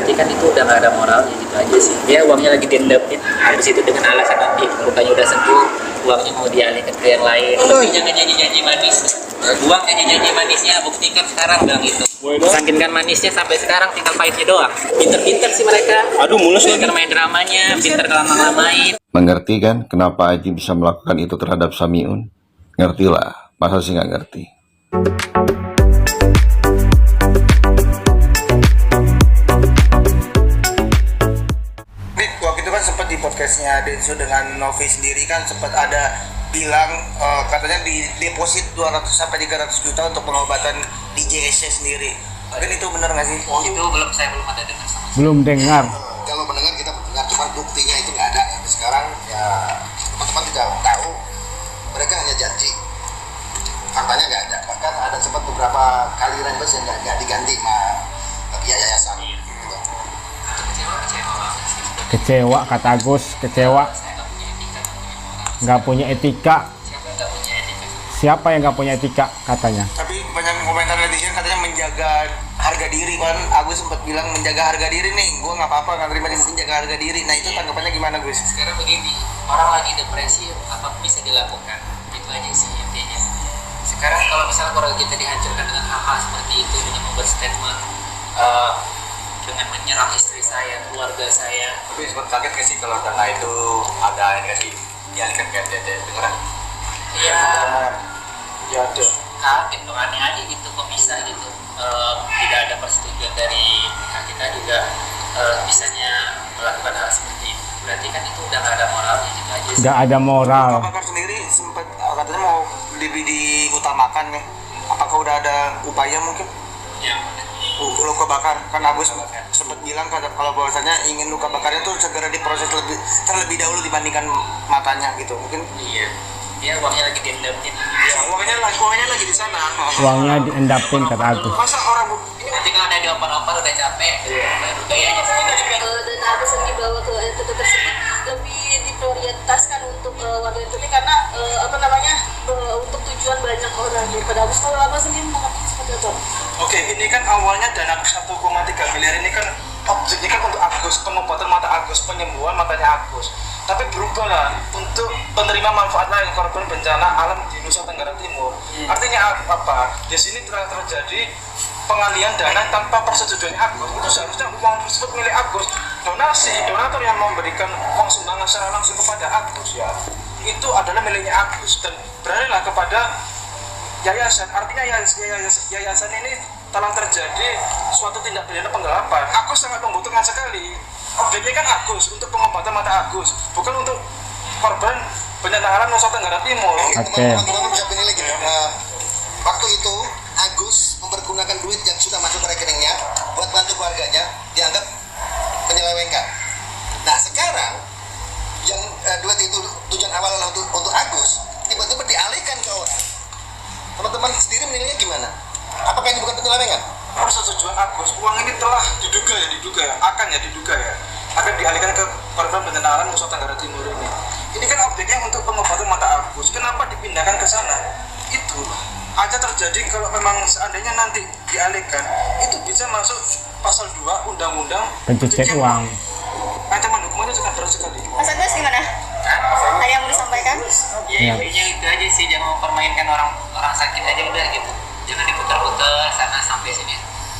berarti kan itu udah nggak ada moralnya gitu aja sih. Dia uangnya lagi diendapin, habis itu dengan alasan nanti mukanya udah sembuh, uangnya mau dialihkan ke yang lain. Tapi jangan janji-janji manis. Buang janji-janji manisnya, buktikan sekarang bilang itu. Saking kan manisnya sampai sekarang tinggal pahitnya doang. Pinter-pinter sih mereka. Aduh, mulus lagi. Pinter main dramanya, pinter lama-lamain. Mengerti kan kenapa Aji bisa melakukan itu terhadap Samiun? Ngertilah, masa sih nggak ngerti? Waktu itu kan sempat di podcastnya Densu dengan Novi sendiri kan sempat ada bilang katanya di deposit 200 sampai 300 juta untuk pengobatan di JSC sendiri. Mungkin itu benar nggak sih? Itu saya belum ada dengar sama sekali. Belum dengar. Kalau mendengar kita mendengar, cuma buktinya itu nggak ada. Sampai sekarang ya teman-teman tidak tahu, mereka hanya janji, faktanya nggak ada. Bahkan ada sempat beberapa kali reimburse yang nggak diganti sama pihak yayasan. Gitu. Kecewa banget sih. Kecewa kata Agus, kecewa. Saya nggak punya etika. Nggak punya etika. Siapa yang nggak punya etika? Siapa yang nggak punya etika katanya? Tapi banyak komentar netizen katanya menjaga harga diri kan. Agus sempat bilang menjaga harga diri nih, gue nggak apa-apa nggak terima di sini jaga harga diri. Nah itu tanggapannya gimana Gus? Sekarang begini, orang lagi depresi, apapun bisa dilakukan. Itu aja sih intinya. Sekarang kalau misalnya keluarga kita dihancurkan dengan hal-hal seperti itu, dengan membuat statement, dengan menyerang istri saya, keluarga saya. Tapi sempat kaget nggak sih kalau dana itu ada yang nggak sih dialihkan ke NTT? Dengeran? Iya, Ya ada. kaget dong, aneh aja gitu, kok bisa gitu. Tidak ada persetujuan dari pihak kita juga bisanya melakukan hal seperti itu. Berarti kan itu udah nggak ada moralnya gitu aja sih. Nggak ada moral. Luka bakar sendiri sempat katanya mau lebih diutamakan nih. Apakah udah ada upaya mungkin? Ya, Luka bakar kan Agus sempat bilang kalau bahwasanya ingin luka bakarnya tuh segera diproses terlebih dahulu dibandingkan matanya gitu mungkin. iya. Dia uangnya lagi diendapin. Ya uangnya lagi di sana. Uangnya diendapin kata Agus. Masa orang Nanti kalau ada dioper-oper udah capek, baru gayanya sendiri. Dan Agus yang dibawa ke NTT tersebut lebih diprioritaskan untuk warga NTT karena untuk tujuan banyak orang daripada Agus. Kalau Agus sendiri mengerti seperti itu? Oke, ini kan awalnya dana 1,3 miliar ini kan objeknya kan untuk Agus, pengobatan mata Agus, penyembuhan matanya Agus. Tapi berubah lah untuk penerima manfaat lain korban bencana alam di Nusa Tenggara Timur. Artinya apa? Di sini telah terjadi pengalihan dana tanpa persetujuan Agus. Itu seharusnya uang tersebut milik Agus. Donatur yang memberikan uang sumbangan secara langsung kepada Agus ya, itu adalah miliknya Agus dan beralihlah kepada yayasan. Artinya yayasan ini telah terjadi suatu tindak pidana penggelapan. Agus sangat membutuhkan sekali. Objeknya kan Agus untuk pengobatan mata Agus, bukan untuk korban bencana alam Nusa Tenggara Timur. Oke. Teman-teman bisa penilai gini. Waktu itu Agus mempergunakan duit yang sudah masuk ke rekeningnya buat bantu keluarganya, dianggap menyelewengkan. Nah sekarang yang duit itu tujuan awal adalah untuk Agus, tiba-tiba dialihkan ke orang. Teman-teman sendiri menilainya gimana? Apakah ini bukan penyelewengan? Persetujuan Agus, uang ini telah diduga akan dialihkan ke korban bencana alam Nusa Tenggara Timur ini. Ini kan objeknya untuk pengobatan mata Agus. Kenapa dipindahkan ke sana? Itu aja terjadi kalau memang seandainya nanti dialihkan, itu bisa masuk pasal 2 Undang-Undang Pencucian uang. Ancaman hukumannya sangat berat sekali. Mas Agus gimana? Ada yang mau disampaikan? Ya intinya itu aja sih, jangan mempermainkan orang sakit aja udah gitu. Jangan diputar-putar sana sampai sini,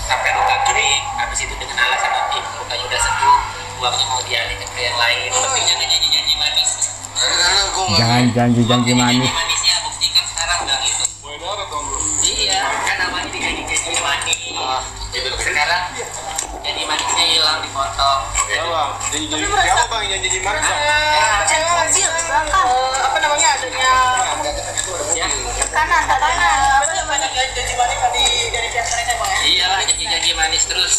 sampai luka kering. Habis itu dengan alasan nanti lukanya udah sembuh, uangnya mau dialihkan ke yang lain. Tapi jangan janji-janji manis. Jangan janji-janji manis. Manisnya buktikan sekarang udah gitu. Iya, kan namanya dijanji-janji manis. Sekarang janji manisnya hilang, dipotong. Siapa bang yang janji manis? Ya, Kanan. Janji manis dari pihak mereka bang ya? iyalah janji-janji manis terus.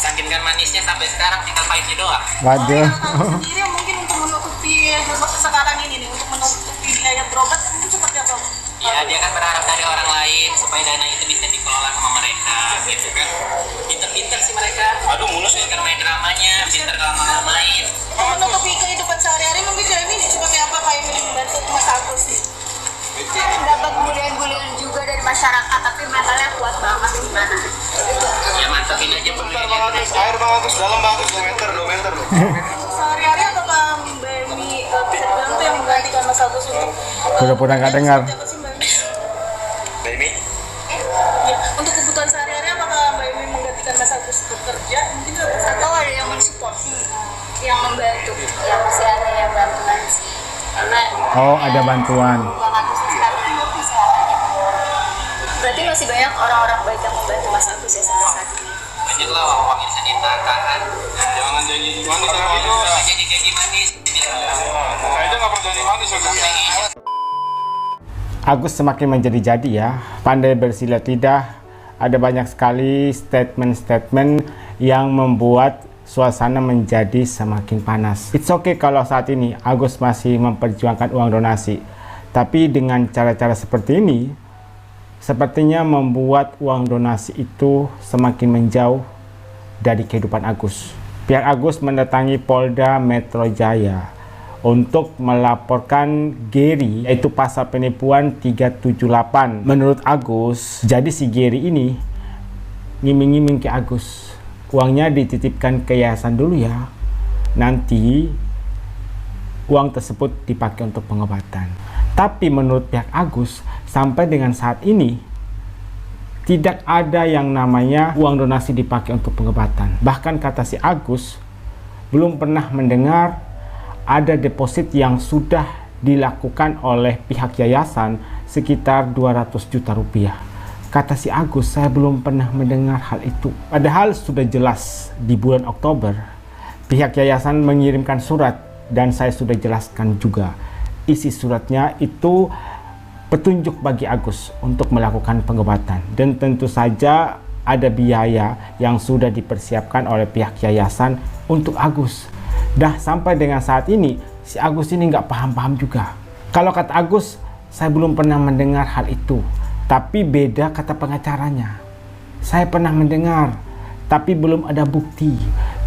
Saking kan manisnya sampai sekarang tinggal pahitnya doang. Waduh. Sendiri mungkin untuk menutupi sekarang ini nih, untuk menutupi biaya berobat itu seperti apa? Ya dia kan berharap dari orang lain supaya dana itu bisa dikelola sama mereka gitu kan. Pinter-pinter sih mereka. Aduh mulus ya, kan main dramanya, pinter lama-lamain. Menutupi kehidupan sehari-hari mungkin ini seperti apa kayak membantu Mas Agus nih? Dapat bulian-bulian juga dari masyarakat tapi mentalnya kuat banget gimana? Ya mantepin aja Air bang Agus. dalam bagus 2 meter loh. Sehari-hari apakah Mbak Emi bisa dibilang tuh yang menggantikan Mas Agus untuk Pura-pura nggak dengar. seperti apa sih, Mbak Emi? Baby, Ya, untuk kebutuhan sehari-hari apakah Mbak Emi menggantikan Mas Agus bekerja mungkin atau ada yang mensupport yang membantu? Ya masih ada yang bantuan sih karena Oh, ada bantuan. uang Agus sekarang bisa aja. Berarti masih banyak orang-orang baik yang membantu Mas Agus ya sampai saat ini. Banyak lah uang yang bisa ditahan. jangan janji manis sama itu. Janji manis. Saya aja nggak pernah janji manis sama dia. Agus semakin menjadi-jadi ya, pandai bersilat lidah. Ada banyak sekali statement-statement yang membuat suasana menjadi semakin panas. It's okay kalau saat ini Agus masih memperjuangkan uang donasi, tapi dengan cara-cara seperti ini, sepertinya membuat uang donasi itu semakin menjauh dari kehidupan Agus. Pihak Agus mendatangi Polda Metro Jaya untuk melaporkan Gary, yaitu pasal penipuan 378. Menurut Agus, jadi si Gary ini ngiming-ngiming ke Agus, uangnya dititipkan ke yayasan dulu ya, nanti uang tersebut dipakai untuk pengobatan. Tapi menurut pihak Agus, sampai dengan saat ini tidak ada yang namanya uang donasi dipakai untuk pengobatan. Bahkan kata si Agus, belum pernah mendengar ada deposit yang sudah dilakukan oleh pihak yayasan sekitar 200 juta rupiah. Kata si Agus, saya belum pernah mendengar hal itu. Padahal sudah jelas di bulan Oktober pihak yayasan mengirimkan surat, dan saya sudah jelaskan juga. Isi suratnya itu petunjuk bagi Agus untuk melakukan pengobatan, dan tentu saja ada biaya yang sudah dipersiapkan oleh pihak yayasan untuk Agus. Dah sampai dengan saat ini si Agus ini nggak paham-paham juga. Kalau kata Agus, saya belum pernah mendengar hal itu. Tapi beda kata pengacaranya. Saya pernah mendengar, tapi belum ada bukti.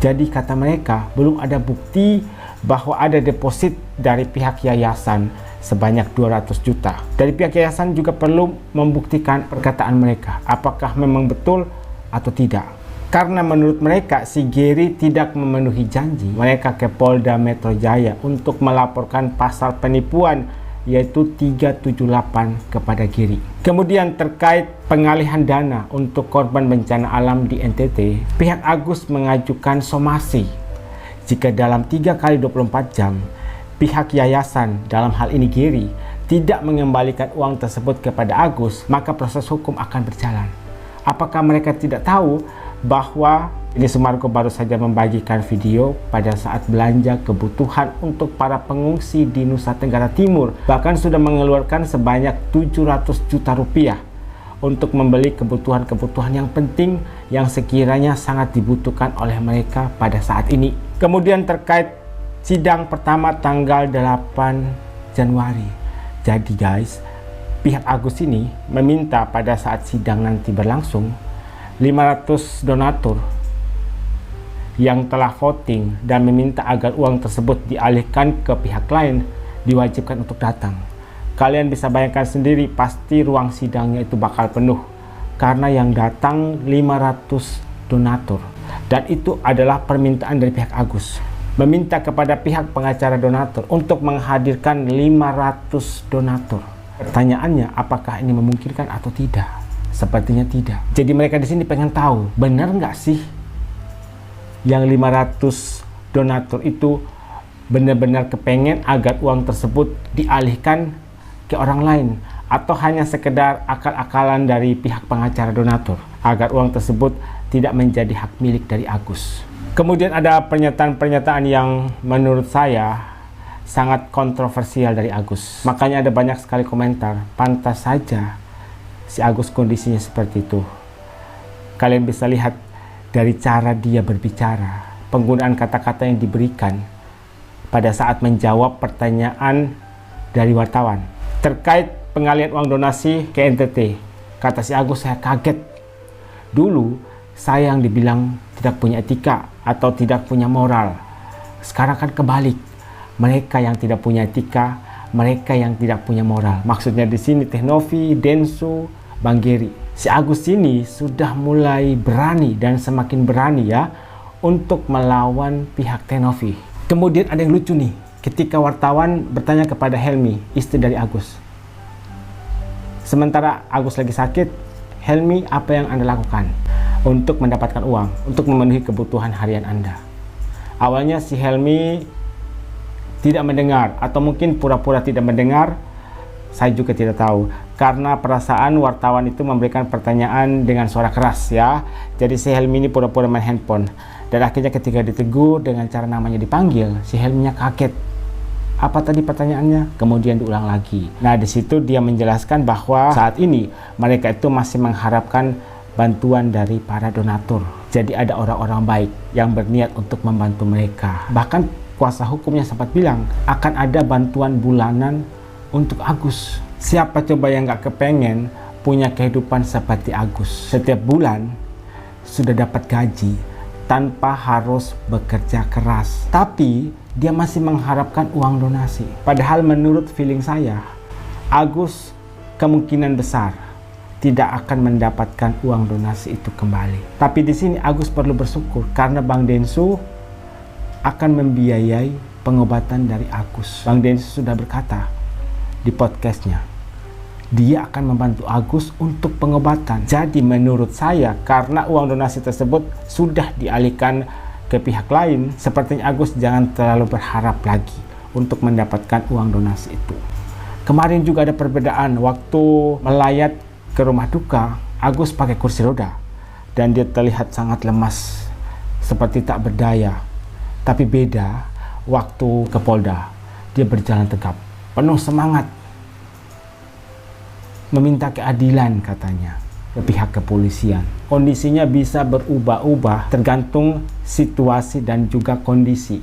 Jadi kata mereka, belum ada bukti bahwa ada deposit dari pihak yayasan sebanyak 200 juta. Dari pihak yayasan juga perlu membuktikan perkataan mereka, apakah memang betul atau tidak. Karena menurut mereka si Gary tidak memenuhi janji mereka ke Polda Metro Jaya untuk melaporkan pasal penipuan yaitu 378 kepada Gary. Kemudian terkait pengalihan dana untuk korban bencana alam di NTT, pihak Agus mengajukan somasi. Jika dalam 3 kali 24 jam pihak yayasan, dalam hal ini Gary, tidak mengembalikan uang tersebut kepada Agus, maka proses hukum akan berjalan. Apakah mereka tidak tahu bahwa ini Sumargo baru saja membagikan video pada saat belanja kebutuhan untuk para pengungsi di Nusa Tenggara Timur, bahkan sudah mengeluarkan sebanyak 700 juta rupiah untuk membeli kebutuhan-kebutuhan yang penting yang sekiranya sangat dibutuhkan oleh mereka pada saat ini. Kemudian terkait sidang pertama tanggal 8 Januari. Jadi guys, pihak Agus ini meminta pada saat sidang nanti berlangsung 500 donatur yang telah voting dan meminta agar uang tersebut dialihkan ke pihak lain diwajibkan untuk datang. Kalian bisa bayangkan sendiri, pasti ruang sidangnya itu bakal penuh karena yang datang 500 donatur, dan itu adalah permintaan dari pihak Agus, meminta kepada pihak pengacara donatur untuk menghadirkan 500 donatur. Pertanyaannya, apakah ini memungkinkan atau tidak? Sepertinya tidak. Jadi mereka di sini pengen tahu, benar nggak sih yang 500 donatur itu benar-benar kepengen agar uang tersebut dialihkan ke orang lain, atau hanya sekedar akal-akalan dari pihak pengacara donatur agar uang tersebut tidak menjadi hak milik dari Agus. Kemudian ada pernyataan-pernyataan yang menurut saya sangat kontroversial dari Agus. Makanya ada banyak sekali komentar, pantas saja si Agus kondisinya seperti itu. Kalian bisa lihat dari cara dia berbicara, penggunaan kata-kata yang diberikan pada saat menjawab pertanyaan dari wartawan terkait pengalihan uang donasi ke NTT. Kata si Agus, saya kaget. Dulu saya yang dibilang tidak punya etika atau tidak punya moral. Sekarang kan kebalik. Mereka yang tidak punya etika, mereka yang tidak punya moral. Maksudnya di sini Teh Novi, Densu, Bang Gary. Si Agus ini sudah mulai berani dan semakin berani ya untuk melawan pihak Tenovi. Kemudian ada yang lucu nih, ketika wartawan bertanya kepada Helmi, istri dari Agus. Sementara Agus lagi sakit, Helmi, apa yang Anda lakukan untuk mendapatkan uang, untuk memenuhi kebutuhan harian Anda? Awalnya si Helmi tidak mendengar, atau mungkin pura-pura tidak mendengar, saya juga tidak tahu. Karena perasaan wartawan itu memberikan pertanyaan dengan suara keras ya. Jadi si Helmi ini pura-pura main handphone. Dan akhirnya ketika ditegur dengan cara namanya dipanggil, si Helminya kaget. Apa tadi pertanyaannya? Kemudian diulang lagi. Nah, di situ dia menjelaskan bahwa saat ini mereka itu masih mengharapkan bantuan dari para donatur. Jadi ada orang-orang baik yang berniat untuk membantu mereka. Bahkan kuasa hukumnya sempat bilang akan ada bantuan bulanan untuk Agus. Siapa coba yang gak kepengen punya kehidupan seperti Agus? Setiap bulan sudah dapat gaji tanpa harus bekerja keras. Tapi dia masih mengharapkan uang donasi. Padahal menurut feeling saya, Agus kemungkinan besar tidak akan mendapatkan uang donasi itu kembali. Tapi di sini Agus perlu bersyukur karena Bang Densu akan membiayai pengobatan dari Agus. Bang Densu sudah berkata di podcastnya, dia akan membantu Agus untuk pengobatan. Jadi menurut saya, karena uang donasi tersebut sudah dialihkan ke pihak lain, sepertinya Agus jangan terlalu berharap lagi untuk mendapatkan uang donasi itu. Kemarin juga ada perbedaan waktu melayat ke rumah duka, Agus pakai kursi roda dan dia terlihat sangat lemas, seperti tak berdaya. Tapi beda waktu ke Polda, dia berjalan tegap, penuh semangat, meminta keadilan katanya ke pihak kepolisian. Kondisinya bisa berubah-ubah tergantung situasi dan juga kondisi.